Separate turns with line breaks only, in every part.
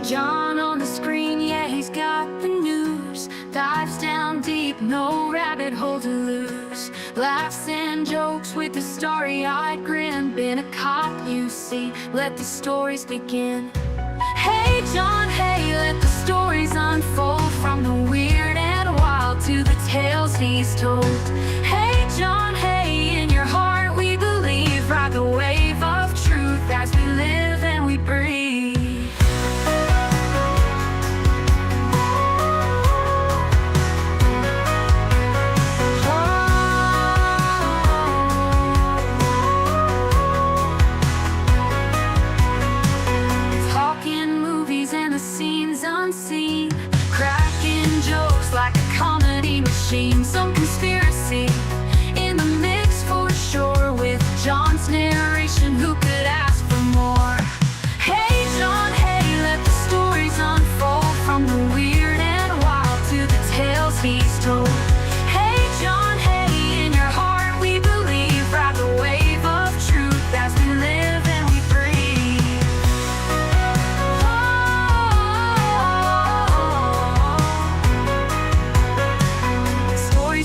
John on the screen, yeah, he's got the news. Dives down deep, no rabbit hole to lose. Laughs and jokes with a starry-eyed grin. Been a cop, you see, let the stories begin. Hey John, hey, let the stories unfold. From the weird and wild to the tales he's told. Hey John, hey, in your heart we believe. Ride the wave of truth as we live and we breathe. Unseen, cracking jokes like a comedy machine. Some conspiracy in the mix for sure. With John's narration, who could ask for more? Hey John, hey, let the stories unfold. From the weird and wild to the tales he's told. Hey John, hey, in your heart we believe. Ride the wave of truth as we live and we breathe.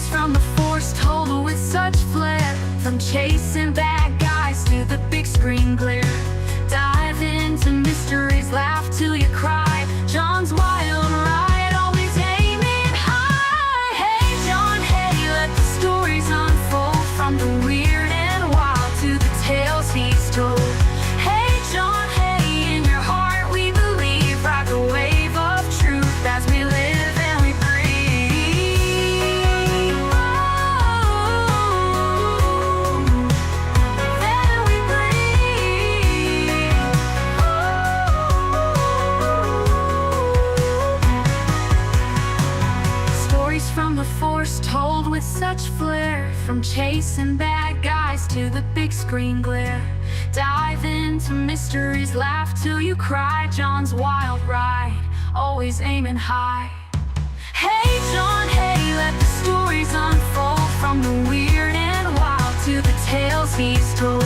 From the force told with such flair. From chasing bad guys to the big screen glare. Dive into mysteries, laugh till you cry. John's wild ride, always aiming high. Hey John, hey, let the stories unfold. From the weird and wild to the tales he's told. Hey John, hey, in your heart we believe. Ride the wave of truth as we live and we breathe. From the force told with such flair. From chasing bad guys to the big screen glare. Dive into mysteries, laugh till you cry. John's wild ride, always aiming high. Hey John, hey, let the stories unfold. From the weird and wild to the tales he's told.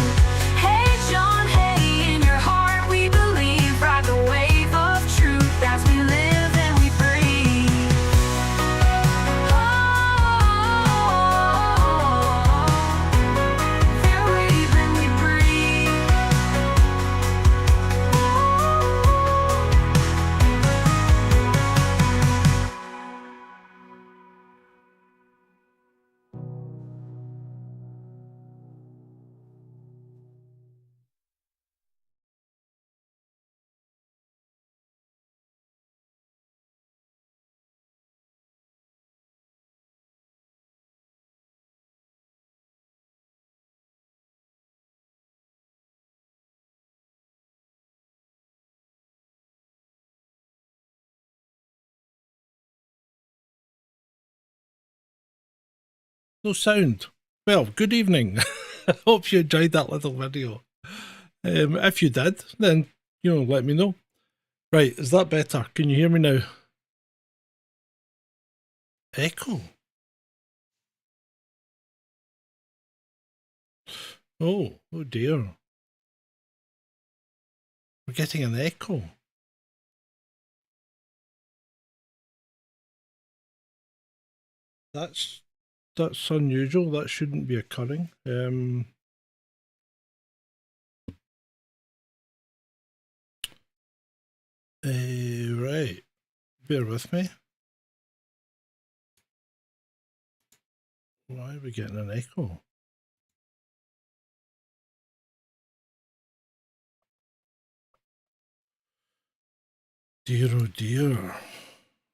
Hey John, hey, in your heart we believe. Ride the wave of truth as we live and we breathe.
No sound. Well, good evening. I hope you enjoyed that little video. If you did, then, let me know. Right, is that better? Can you hear me now? Echo. Oh dear. We're getting an echo. That's unusual. That shouldn't be occurring. Right. Bear with me. Why are we getting an echo? Dear oh dear.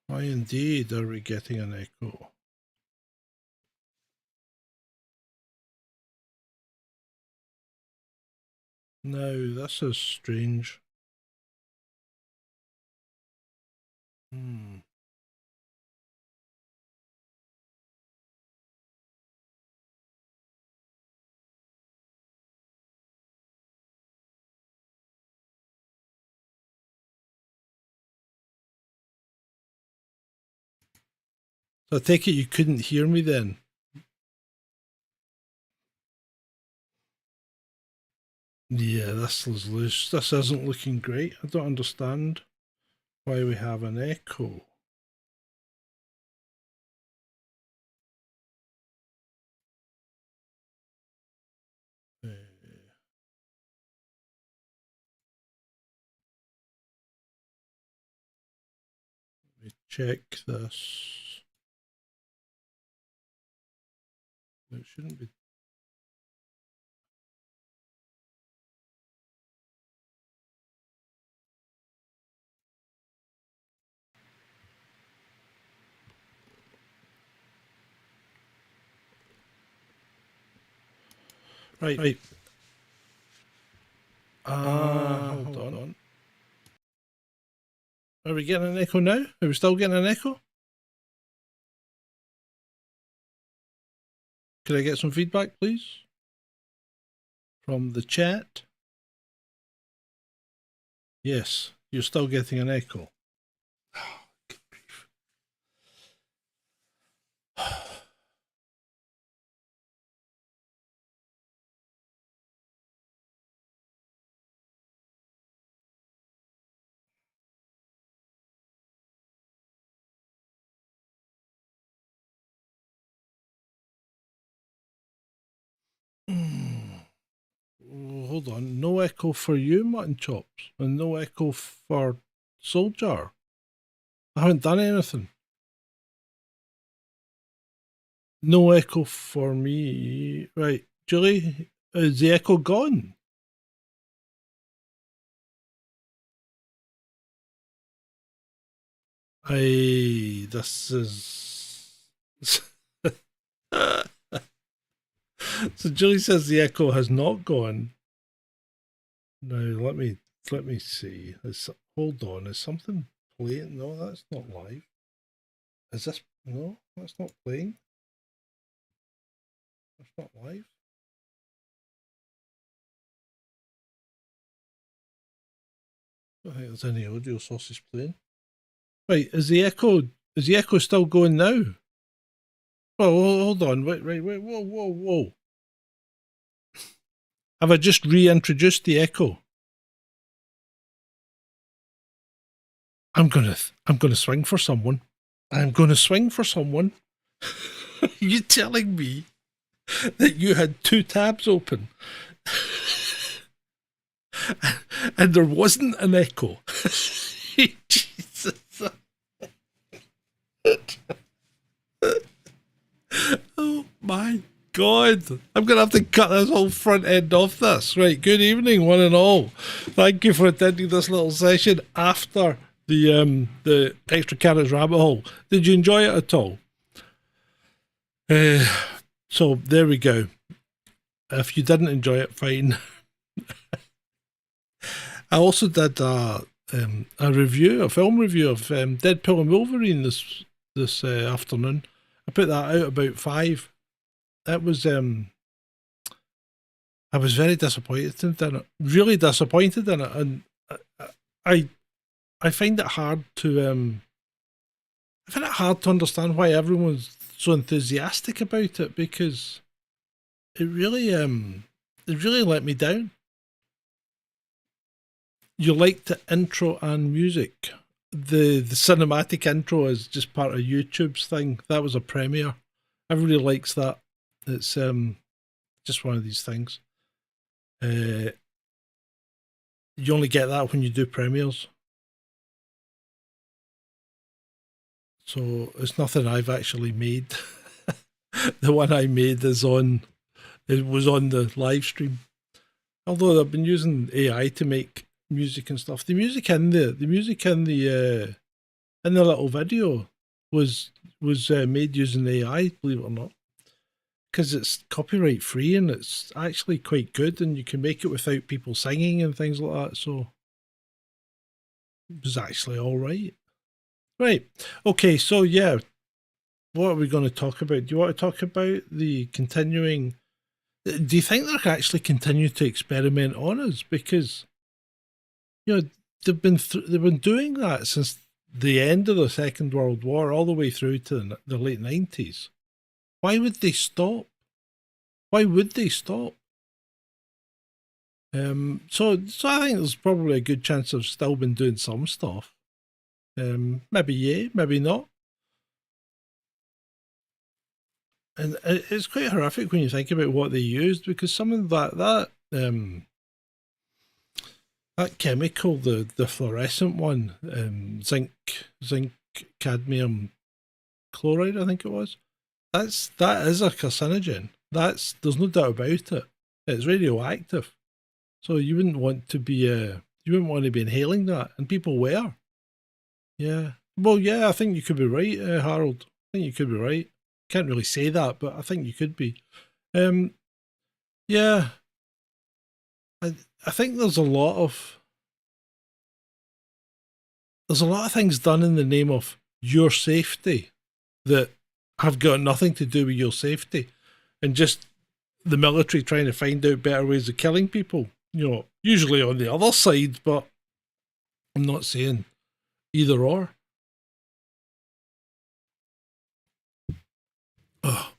Why indeed are we getting an echo? Now, this is strange. So I take it you couldn't hear me then? Yeah, this is loose. This isn't looking great. I don't understand why we have an echo. Let me check this. It shouldn't be. Right. Hold on. Are we getting an echo now? Are we still getting an echo? Could I get some feedback, please? From the chat? Yes, you're still getting an echo. Oh, good grief. Hold on. No echo for you, Mutton Chops, and no echo for Soldier. I haven't done anything. No echo for me. Right. Julie, is the echo gone? This is. So Julie says the echo has not gone. Now let me see. Hold on, is something playing? No, that's not live. Is this? No, that's not playing. That's not live. I don't think there's any audio sources playing. Right, is the echo still going now? Oh, hold on, wait, whoa. Have I just reintroduced the echo? I'm gonna swing for someone. I'm gonna swing for someone. You telling me that you had two tabs open and there wasn't an echo? Jesus. Oh my God. I'm going to have to cut this whole front end off this. Right, good evening, one and all. Thank you for attending this little session after the Extra Carrots Rabbit Hole. Did you enjoy it at all? So there we go. If you didn't enjoy it, fine. I also did a film review of Deadpool and Wolverine this afternoon. I put that out about 5. It was I was very disappointed in it. Really disappointed in it, and I find it hard to understand why everyone's so enthusiastic about it, because it really let me down. You like the intro and music. The cinematic intro is just part of YouTube's thing. That was a premiere. Everybody likes that. It's just one of these things. You only get that when you do premieres. So it's nothing I've actually made. The one I made was on the live stream. Although I've been using AI to make music and stuff. The music in the little video was made using AI, believe it or not, because it's copyright free and it's actually quite good, and you can make it without people singing and things like that. So it was actually all right. Right. Okay. So yeah, what are we going to talk about? Do you want to talk about the continuing? Do you think they're actually continuing to experiment on us? Because they've been doing that since the end of the Second World War, all the way through to the late 90s. Why would they stop? Why would they stop? So I think there's probably a good chance of still been doing some stuff. Maybe yeah, maybe not. And it's quite horrific when you think about what they used, because some of that chemical, the fluorescent one, zinc cadmium chloride, I think it was. That is a carcinogen. There's no doubt about it. It's radioactive, so you wouldn't want to be inhaling that, and people were. Yeah. Well, yeah, I think you could be right, Harold. I think you could be right. Can't really say that, but I think you could be. Um, yeah, I think there's a lot of things done in the name of your safety that have got nothing to do with your safety, and just the military trying to find out better ways of killing people. Usually on the other side, but I'm not saying either or. Oh.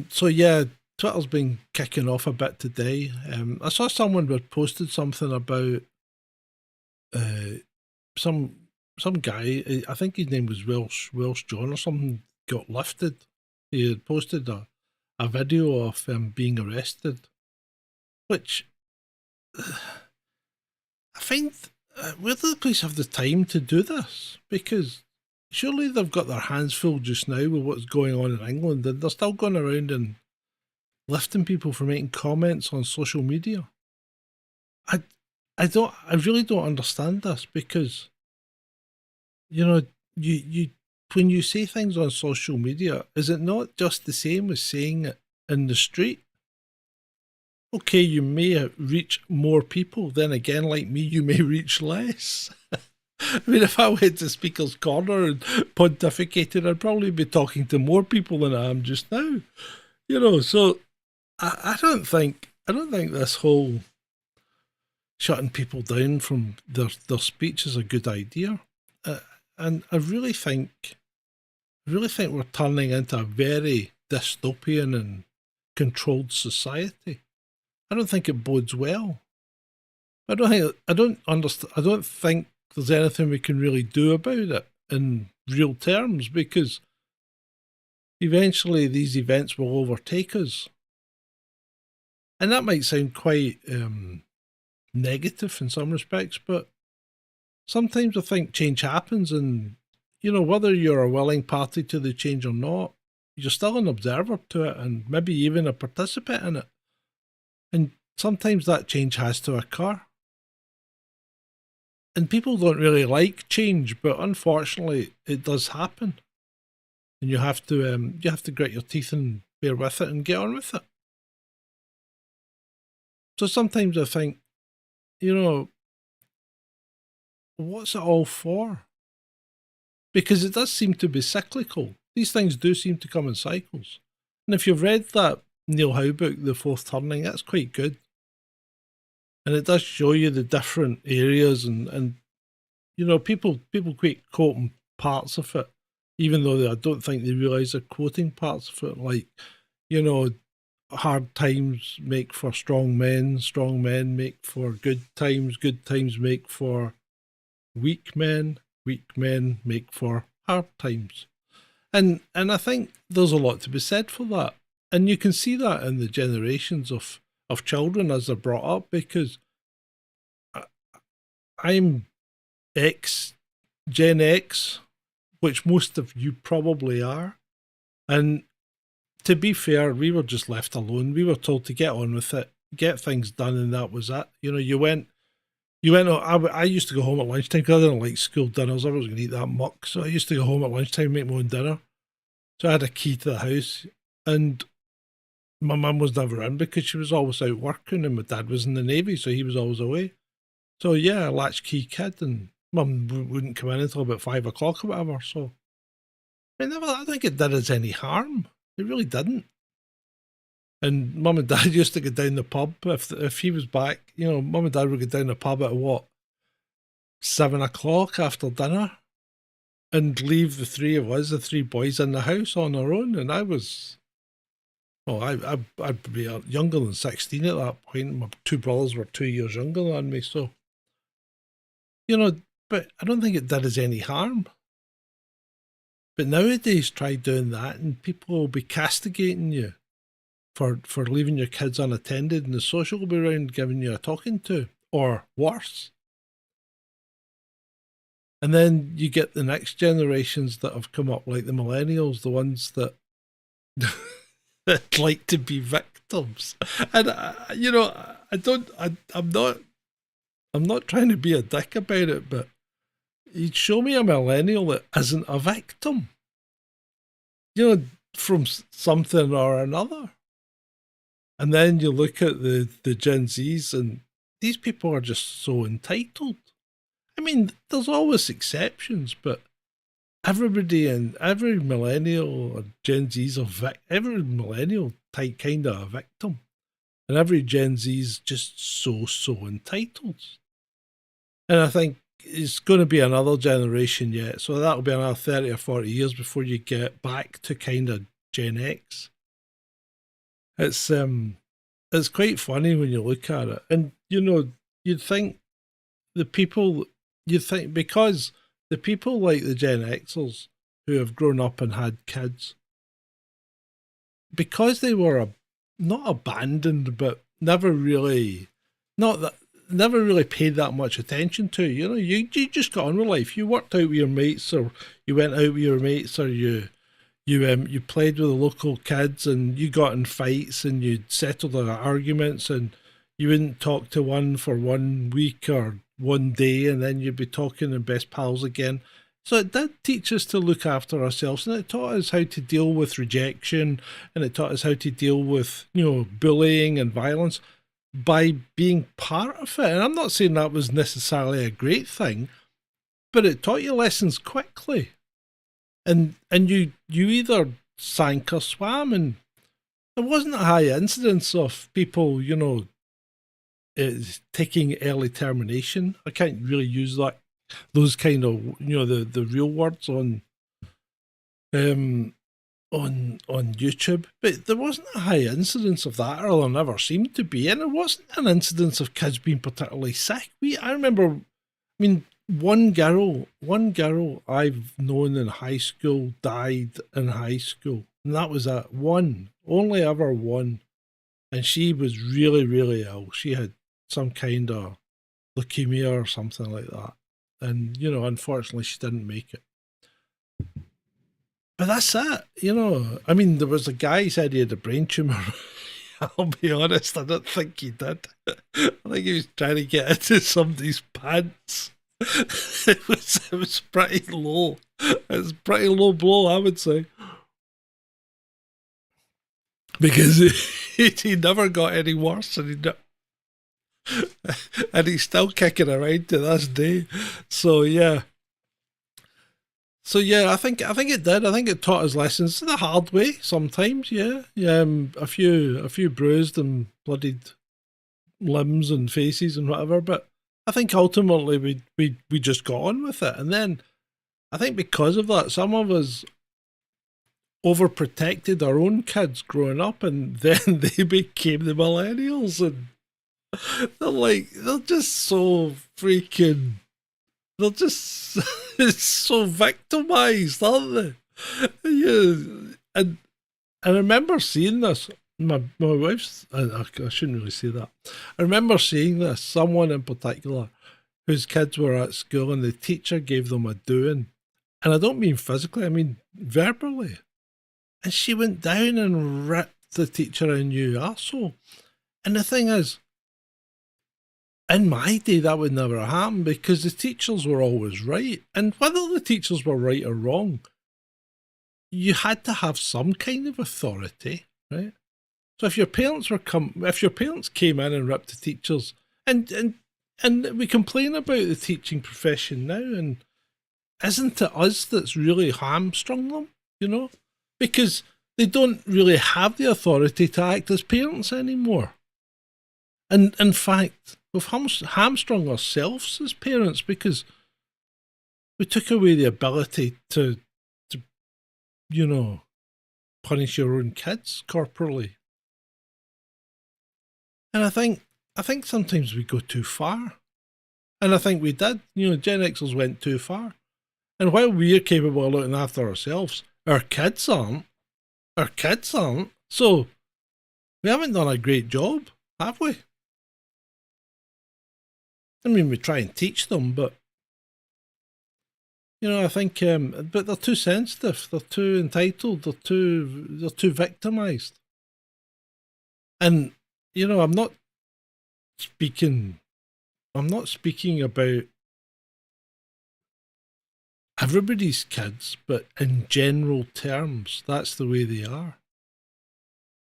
So yeah, Twitter's been kicking off a bit today. I saw someone had posted something about some guy. I think his name was Welsh John or something. Got lifted. He had posted a video of him being arrested, which I find where do the police have the time to do this? Because surely they've got their hands full just now with what's going on in England, and they're still going around and lifting people for making comments on social media. I really don't understand this, because you when you say things on social media, is it not just the same as saying it in the street? Okay, you may reach more people. Then again, like me, you may reach less. I mean, if I went to Speaker's Corner and pontificated, I'd probably be talking to more people than I am just now. So I don't think this whole shutting people down from their speech is a good idea. And I really think we're turning into a very dystopian and controlled society. I don't think it bodes well. I don't think there's anything we can really do about it in real terms, because eventually these events will overtake us. And that might sound quite negative in some respects, but sometimes I think change happens, and whether you're a willing party to the change or not, you're still an observer to it, and maybe even a participant in it. And sometimes that change has to occur. And people don't really like change, but unfortunately it does happen. And you have to grit your teeth and bear with it and get on with it. So sometimes I think, what's it all for? Because it does seem to be cyclical. These things do seem to come in cycles. And if you've read that Neil Howe book, The Fourth Turning, that's quite good. And it does show you the different areas, and people quite quoting parts of it, even though I don't think they realise they're quoting parts of it, like, hard times make for strong men make for good times make for weak men make for hard times. And I think there's a lot to be said for that. And you can see that in the generations of children as they're brought up, because I'm Gen X, which most of you probably are. And to be fair, we were just left alone. We were told to get on with it, get things done, and that was it. You went. I used to go home at lunchtime because I didn't like school dinners. I was going to eat that muck, so I used to go home at lunchtime and make my own dinner. So I had a key to the house, and my mum was never in because she was always out working, and my dad was in the Navy, so he was always away. So yeah, a latchkey kid, and mum wouldn't come in until about 5 o'clock or whatever. So I don't think it did us any harm. It really didn't. And mum and dad used to go down the pub if he was back. Mum and dad would go down the pub at 7 o'clock after dinner, and leave the three of us, the three boys, in the house on our own. And I was, I'd be younger than 16 at that point. My two brothers were 2 years younger than me, so but I don't think it did us any harm. But nowadays, try doing that, and people will be castigating you for leaving your kids unattended, and the social will be around giving you a talking to, or worse. And then you get the next generations that have come up, like the millennials, the ones that that like to be victims. And I'm not trying to be a dick about it, but you'd show me a millennial that isn't a victim, from something or another. And then you look at the Gen Zs, and these people are just so entitled. I mean, there's always exceptions, but everybody and every millennial or Gen Z's every millennial type kind of a victim, and every Gen Z's just so entitled. And I think it's going to be another generation yet, so that'll be another 30 or 40 years before you get back to kind of Gen X. It's quite funny when you look at it, and you'd think because the people like the Gen Xers who have grown up and had kids, because they were not abandoned, but never really paid that much attention to. You just got on with life. You worked out with your mates, or you went out with your mates, or you played with the local kids, and you got in fights, and you settled the arguments, and you wouldn't talk to one for 1 week or 1 day, and then you'd be talking and best pals again. So it did teach us to look after ourselves, and it taught us how to deal with rejection, and it taught us how to deal with bullying and violence by being part of it. And I'm not saying that was necessarily a great thing, but it taught you lessons quickly. And you either sank or swam, and there wasn't a high incidence of people, taking early termination. I can't really use those kind of the real words on YouTube, but there wasn't a high incidence of that, or there never seemed to be, and there wasn't an incidence of kids being particularly sick. I remember, one girl I've known in high school died in high school, and that was it. One, only ever one, and she was really, really ill. She had some kind of leukemia or something like that, and unfortunately she didn't make it. But that's it. There was a guy who said he had a brain tumor. I'll be honest, I don't think he did. I think he was trying to get into somebody's pants. It was pretty low. It's pretty low blow, I would say, because he never got any worse, and he's still kicking around to this day. So yeah, I think it did. I think it taught us lessons the hard way sometimes. Yeah. A few bruised and bloodied limbs and faces and whatever, but I think ultimately we just got on with it. And then I think because of that, some of us overprotected our own kids growing up, and then they became the millennials, and they're just so freaking, they're just so victimized, aren't they? Yeah. And I remember seeing this. My wife's, I shouldn't really say that. I remember seeing this, someone in particular whose kids were at school, and the teacher gave them a doing. And I don't mean physically, I mean verbally. And she went down and ripped the teacher a new arsehole. And the thing is, in my day, that would never happen, because the teachers were always right. And whether the teachers were right or wrong, you had to have some kind of authority, right? So if your parents came in and ripped the teachers, and we complain about the teaching profession now, and isn't it us that's really hamstrung them, because they don't really have the authority to act as parents anymore. And in fact, we've hamstrung ourselves as parents, because we took away the ability to punish your own kids corporally. And I think sometimes we go too far. And I think we did. You know, Gen Xers went too far. And while we're capable of looking after ourselves, our kids aren't. Our kids aren't. So we haven't done a great job, have we? I mean, we try and teach them, but you know, I think, but they're too sensitive. They're too entitled. They're too victimized. And you know, I'm not speaking about everybody's kids, but in general terms, that's the way they are.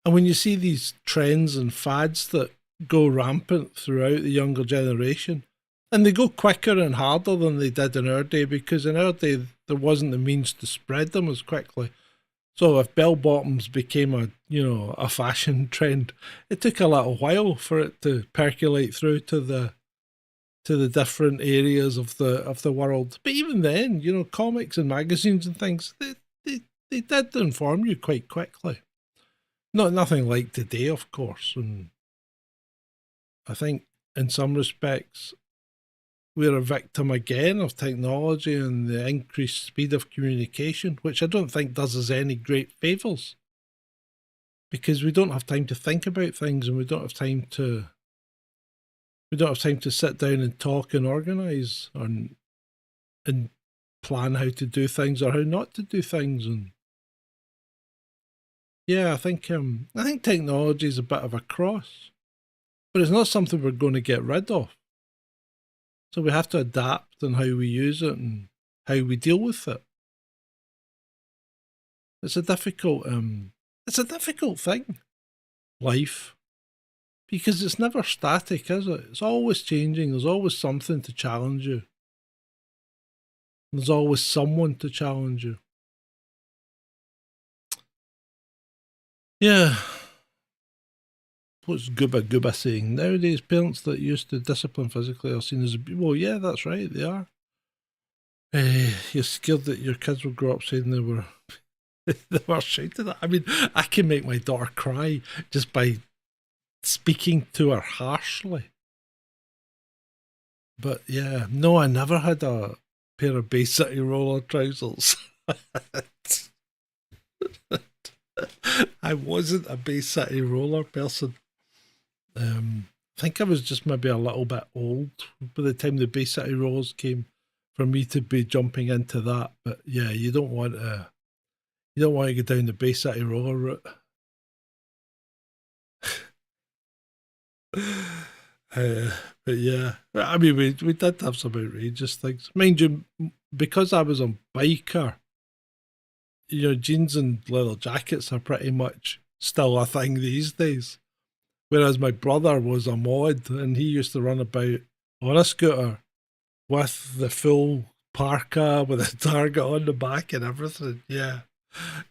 And when you see these trends and fads that go rampant throughout the younger generation, and they go quicker and harder than they did in our day, because in our day there wasn't the means to spread them as quickly. So if bell bottoms became a fashion trend, it took a little while for it to percolate through to the different areas of the world. But even then, you know, comics and magazines and things, they did inform you quite quickly. Nothing like today, of course. And I think in some respects we're a victim again of technology and the increased speed of communication, which I don't think does us any great favours, because we don't have time to think about things, and we don't have time to sit down and talk and organise and plan how to do things or how not to do things. And yeah, I think technology is a bit of a cross, but it's not something we're going to get rid of. So we have to adapt in how we use it and how we deal with it. It's a difficult thing, life, because it's never static, is it? It's always changing. There's always something to challenge you. There's always someone to challenge you. Yeah. What's Gooba saying? Nowadays, parents that used to discipline physically are seen as well. Yeah, that's right. They are. You're scared that your kids will grow up saying they were shouted at. I mean, I can make my daughter cry just by speaking to her harshly. But yeah, no, I never had a pair of Bay City roller trousers. I wasn't a Bay City roller person. I think I was just maybe a little bit old by the time the Bay City rollers came for me to be jumping into that. But yeah, you don't want to go down the Bay City roller route. But yeah, I mean, we did have some outrageous things. Mind you, because I was a biker, you know, jeans and leather jackets are pretty much still a thing these days. Whereas my brother was a mod and he used to run about on a scooter with the full parka with a target on the back and everything. Yeah.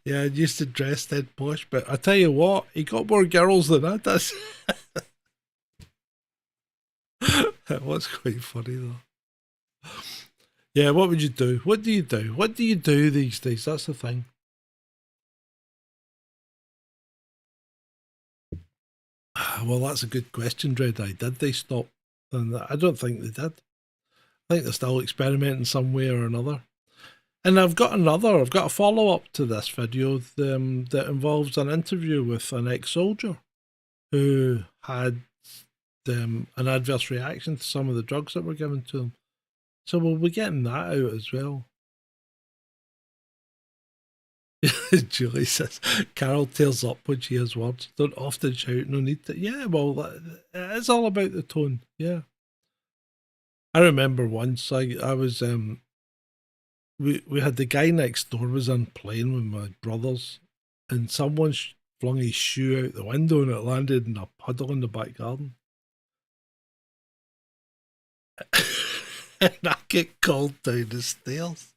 Yeah, he used to dress dead posh. But I tell you what, he got more girls than I did. It was quite funny though. Yeah, what would you do? What do you do? What do you do these days? That's the thing. Well, that's a good question, Dread Eye. Did they stop? And I don't think they did. I think they're still experimenting some way or another. And I've got a follow-up to this video that involves an interview with an ex-soldier who had an adverse reaction to some of the drugs that were given to him. So we'll be getting that out as well. Julie says, Carol tears up when she has words. Don't often shout, no need to. Yeah, well, it's all about the tone. Yeah. I remember once I was, we had the guy next door was on playing with my brothers, and someone flung his shoe out the window and it landed in a puddle in the back garden. And I get called down the stairs.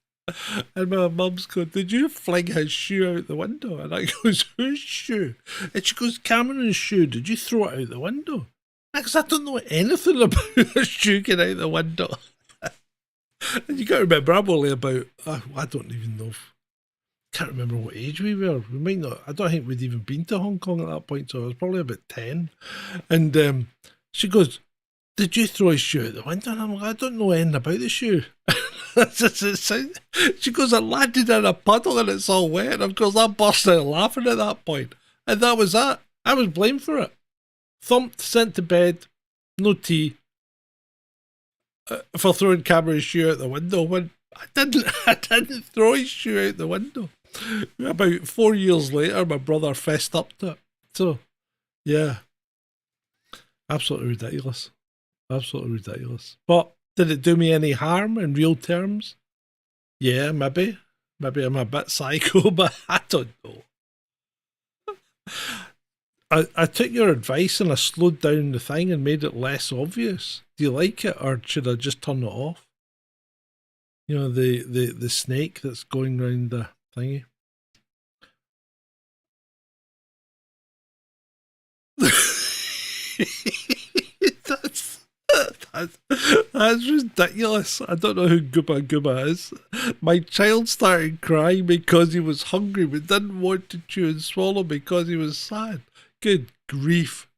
And my mum's going, did you fling his shoe out the window? And I goes, whose shoe? And she goes, Cameron's shoe. Did you throw it out the window? Because I don't know anything about a shoe getting out the window. And you got to remember, I'm only about, I don't even know. Can't remember what age we were. We might not, I don't think we'd even been to Hong Kong at that point, so I was probably about 10. And she goes, did you throw his shoe out the window? And I'm like, I don't know anything about the shoe. She goes, it landed in a puddle and it's all wet. And of course, I burst out laughing at that point. And that was that. I was blamed for it. Thumped, sent to bed, no tea, for throwing Cameron's shoe out the window when I didn't throw his shoe out the window. About 4 years later, my brother fessed up to it. So, yeah. Absolutely ridiculous. Absolutely ridiculous. But did it do me any harm in real terms? Yeah, maybe. Maybe I'm a bit psycho, but I don't know. I took your advice and I slowed down the thing and made it less obvious. Do you like it, or should I just turn it off? You know, the snake that's going round the thingy. That's ridiculous. I don't know who Gooba Gooba is. My child started crying because he was hungry but didn't want to chew and swallow because he was sad. Good grief.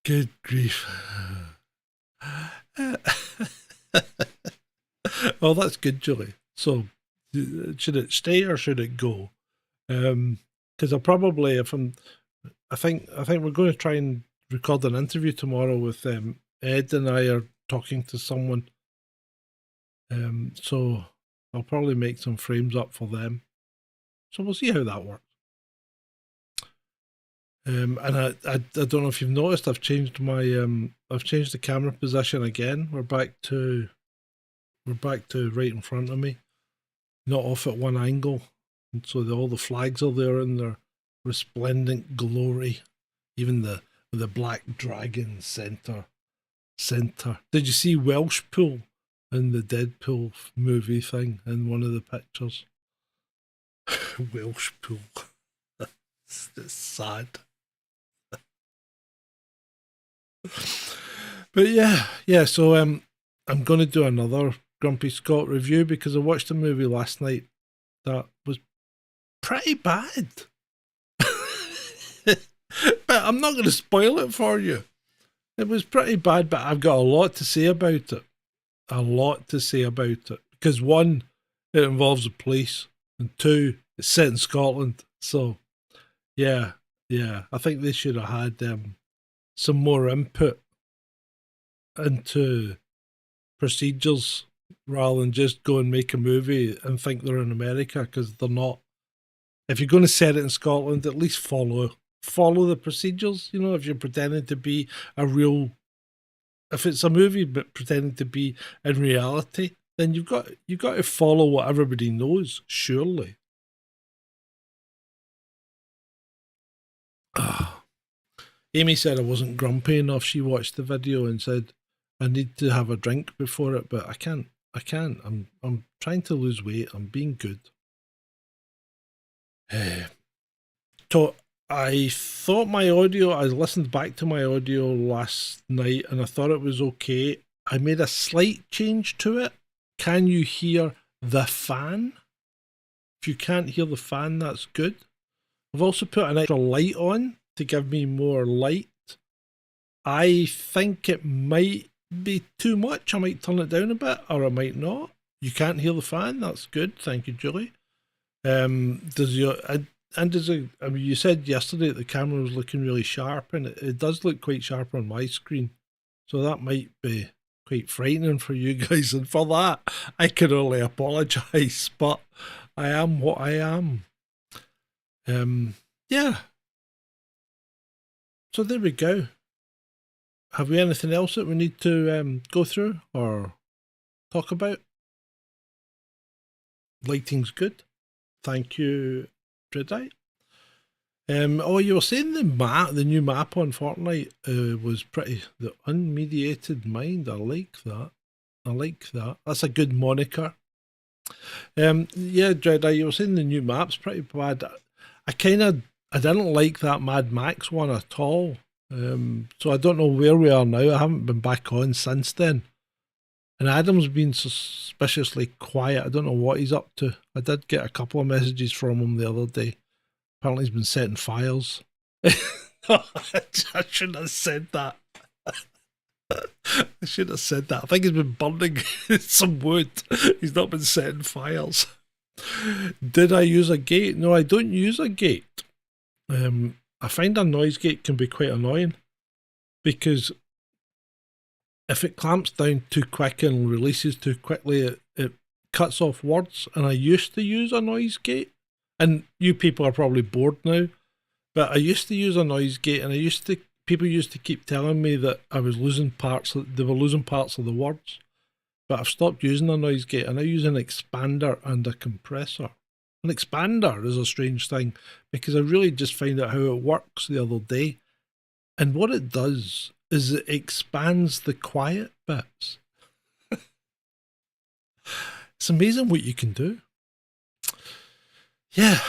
Good grief. Well, that's good, Julie. So, should it stay or should it go? Because I'll probably, I think we're going to try and record an interview tomorrow with Ed and I are talking to someone. So I'll probably make some frames up for them. So we'll see how that works. And I don't know if you've noticed, I've changed the camera position again. We're back to right in front of me, not off at one angle. And so all the flags are there in their resplendent glory. Even the black dragon center. Did you see Welshpool in the Deadpool movie thing in one of the pictures? Welshpool. It's sad. But yeah. So I'm going to do another Grumpy Scott review because I watched a movie last night that was pretty bad. But I'm not going to spoil it for you. It was pretty bad, but I've got a lot to say about it. A lot to say about it. Because one, it involves the police, and two, it's set in Scotland. So, yeah. I think they should have had some more input into procedures rather than just go and make a movie and think they're in America, because they're not. If you're going to set it in Scotland, at least follow the procedures. You know, if you're pretending to be if it's a movie but pretending to be in reality, then you've got to follow what everybody knows, surely. Amy said I wasn't grumpy enough. She watched the video and said I need to have a drink before it, but I can't. I'm trying to lose weight. I'm being good. So I thought I listened back to my audio last night and I thought it was okay. I made a slight change to it. Can you hear the fan? If you can't hear the fan, that's good. I've also put an extra light on to give me more light. I think it might be too much. I might turn it down a bit, or I might not. You can't hear the fan? That's good. Thank you, Julie. You said yesterday that the camera was looking really sharp, and it does look quite sharp on my screen. So that might be quite frightening for you guys, and for that, I can only apologise, but I am what I am. Yeah. So there we go. Have we anything else that we need to go through or talk about? Lighting's good. Thank you, Dreadite. You were saying the new map on Fortnite was pretty. The Unmediated Mind. I like that. That's a good moniker. Yeah, Dreadite, you were saying the new map's pretty bad. I didn't like that Mad Max one at all. So I don't know where we are now. I haven't been back on since then. And Adam's been suspiciously quiet. I don't know what he's up to. I did get a couple of messages from him the other day. Apparently he's been setting fires. I shouldn't have said that. I should have said that. I think he's been burning some wood. He's not been setting fires. Did I use a gate? No, I don't use a gate. I find a noise gate can be quite annoying because if it clamps down too quick and releases too quickly, it cuts off words. And I used to use a noise gate, and you people are probably bored now, but I used to use a noise gate, and people used to keep telling me that I was losing parts. They were losing parts of the words. But I've stopped using a noise gate, and I use an expander and a compressor. An expander is a strange thing because I really just found out how it works the other day. And what it does is it expands the quiet bits. It's amazing what you can do. Yeah.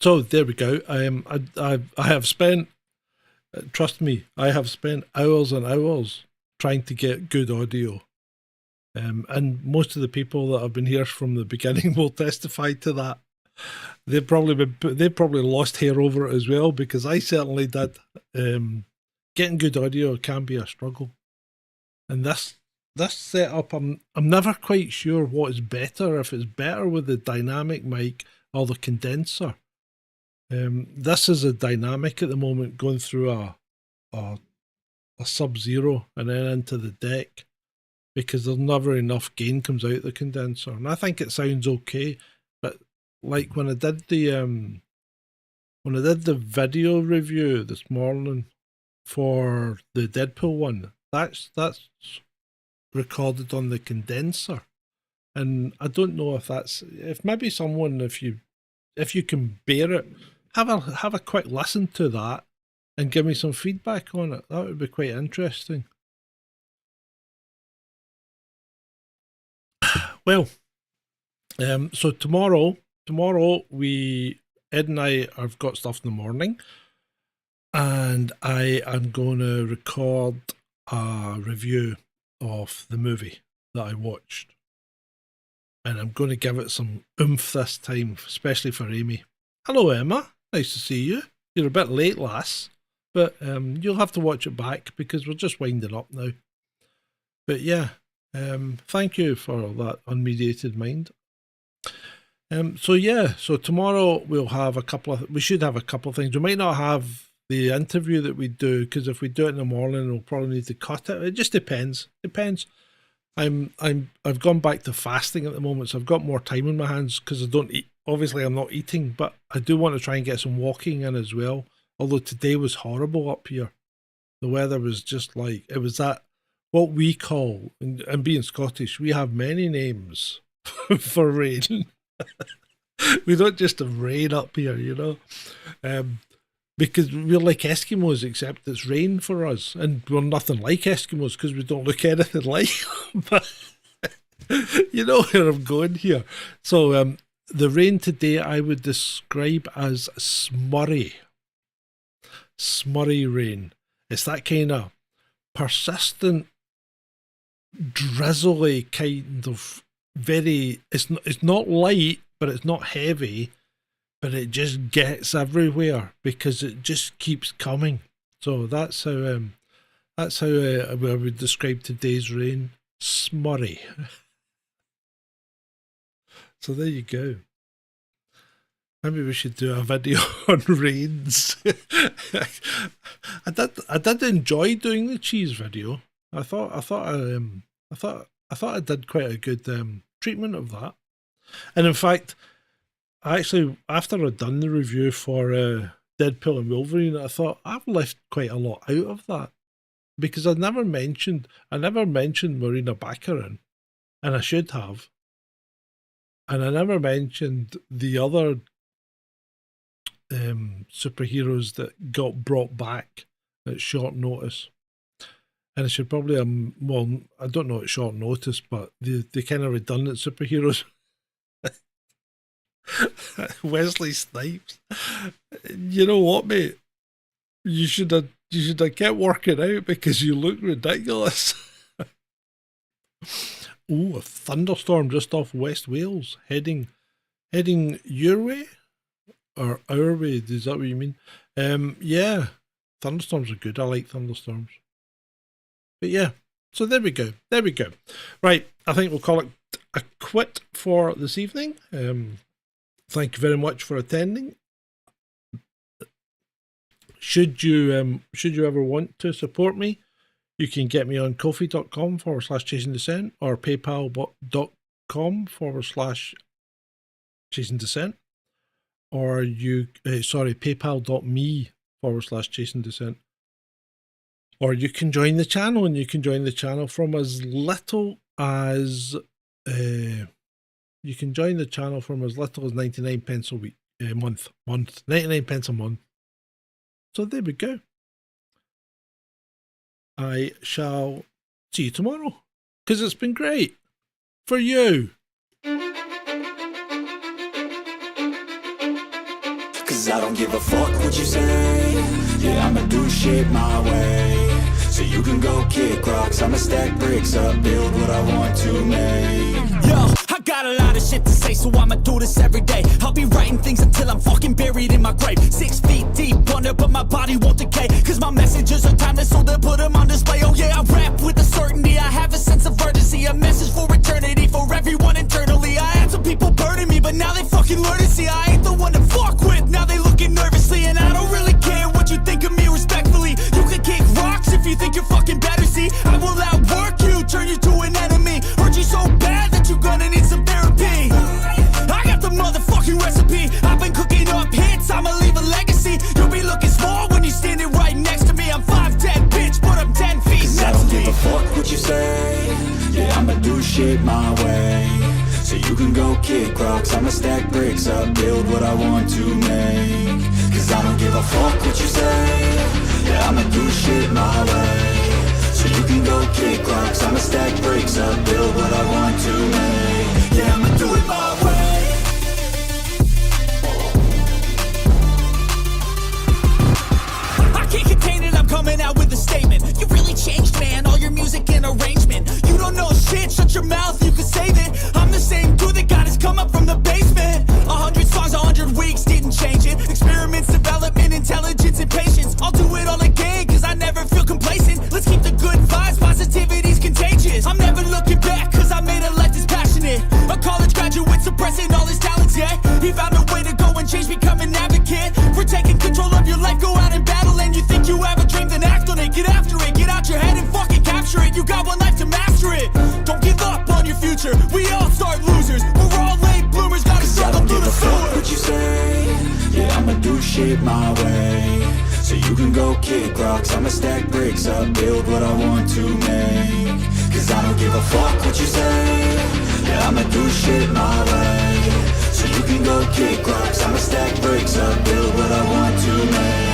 So there we go. I have spent, trust me, I have spent hours and hours trying to get good audio. And most of the people that have been here from the beginning will testify to that. They've probably lost hair over it as well, because I certainly did. Getting good audio can be a struggle. And this setup, I'm never quite sure what is better, if it's better with the dynamic mic or the condenser. This is a dynamic at the moment going through a sub-zero and then into the deck, because there's never enough gain comes out the condenser. And I think it sounds okay, but like when I did the video review this morning for the Deadpool one, that's recorded on the condenser, and I don't know if maybe someone, if you can bear it, have a quick listen to that and give me some feedback on it. That would be quite interesting. Well, so tomorrow Ed and I have got stuff in the morning, and I am going to record a review of the movie that I watched, and I'm going to give it some oomph this time, especially for Amy. Hello, Emma. Nice to see you. You're a bit late, lass, but you'll have to watch it back because we're just winding up now. But yeah, thank you for that unmediated mind. So tomorrow we should have a couple of things. We might not have the interview that we do, because if we do it in the morning, we'll probably need to cut it. It just depends. I've gone back to fasting at the moment, so I've got more time in my hands because I don't eat. Obviously, I'm not eating, but I do want to try and get some walking in as well. Although today was horrible up here. The weather was just like, it was that, what we call, and being Scottish, we have many names for rain. We don't just have rain up here, because we're like Eskimos, except it's rain for us, and we're nothing like Eskimos because we don't look anything like them. But you know where I'm going here. So the rain today I would describe as smurry rain. It's that kind of persistent, drizzly kind of it's not light, but it's not heavy, but it just gets everywhere because it just keeps coming. So that's how I would describe today's rain. Smurry. So there you go. Maybe we should do a video on rains. I did enjoy doing the cheese video. I thought I did quite a good treatment of that. And in fact, actually, after I'd done the review for Deadpool and Wolverine, I thought I've left quite a lot out of that, because I never mentioned Marina Baccarin, and I should have, and I never mentioned the other superheroes that got brought back at short notice. And I should probably well, I don't know at short notice, but the kind of redundant superheroes. Wesley Snipes. You know what, mate? You should have kept working out, because you look ridiculous. Oh, a thunderstorm just off West Wales, heading your way or our way. Is that what you mean? Yeah, thunderstorms are good. I like thunderstorms. But yeah, so there we go. There we go. Right, I think we'll call it a quit for this evening. Thank you very much for attending. Should you ever want to support me, you can get me on kofi.com/chasing descent or paypal.com/chasing descent, or paypal.me/chasing descent. Or you can join the channel, and you can join the channel from as little as 99 pence a week, month, 99 pence a month. So there we go. I shall see you tomorrow, because it's been great for you.
Cause I don't give a fuck what you say. Yeah, I'ma do shit my way. So you can go kick rocks, I'ma stack bricks up, build what I want to make. Yo, I got a lot of shit to say, so I'ma do this every day. I'll be writing things until I'm fucking buried in my grave. 6 feet deep under, but my body won't decay. Cause my messages are timeless, so they'll put them on display. Oh yeah, I rap with a certainty, I have a sense of urgency. A message for eternity, for everyone internally. I had some people burning me, but now they fucking learn to see I ain't the one to fuck with. Now they looking nervously, and I don't really care what you think of me respectfully. You can kick rocks if you think you're fucking better, see. I will outwork you, turn you to an enemy. Hurt you so bad that you're gonna need some therapy. I got the motherfucking recipe. I've been cooking up hits, I'ma leave a legacy. You'll be looking small when you're standing right next to me. I'm 5'10", bitch, but I'm 10 feet. Cause I don't give a fuck what you say. Yeah, I'ma do shit my way. So you can go kick rocks, I'ma stack bricks up, build what I want to make. Cause I don't give a fuck what you say. Yeah, I'ma do shit my way. So you can go kick rocks, I'ma stack bricks up, build what I want to make. Yeah, I'ma do it my way. I can't contain it, I'm coming out with a statement. You really changed, man, all your music and arrangement. You don't know shit, shut your mouth, you can save it. I'm the same dude that got his come up from the basement. 100 songs, 100 weeks, didn't change it. Experiments, development, intelligence, and patience. I'll do it all again, cause I never feel complacent. Let's keep the good vibes, positivity's contagious. I'm never looking back, cause I made a life that's passionate. A college graduate suppressing all his talents, yeah. He found a way to go and change, become an advocate. For taking control of your life, go out and battle. And you think you have a dream, then act on it. Get after it, get out your head and fucking capture it. You got one life to master it. Don't give up on your future, we all start losers. We're all late bloomers, gotta struggle through the sewer. What you say? Yeah, I'ma do shit my way. So you can go kick rocks, I'ma stack bricks up, build what I want to make. Cause I don't give a fuck what you say. Yeah, I'ma do shit my way. So you can go kick rocks, I'ma stack bricks up, build what I want to make.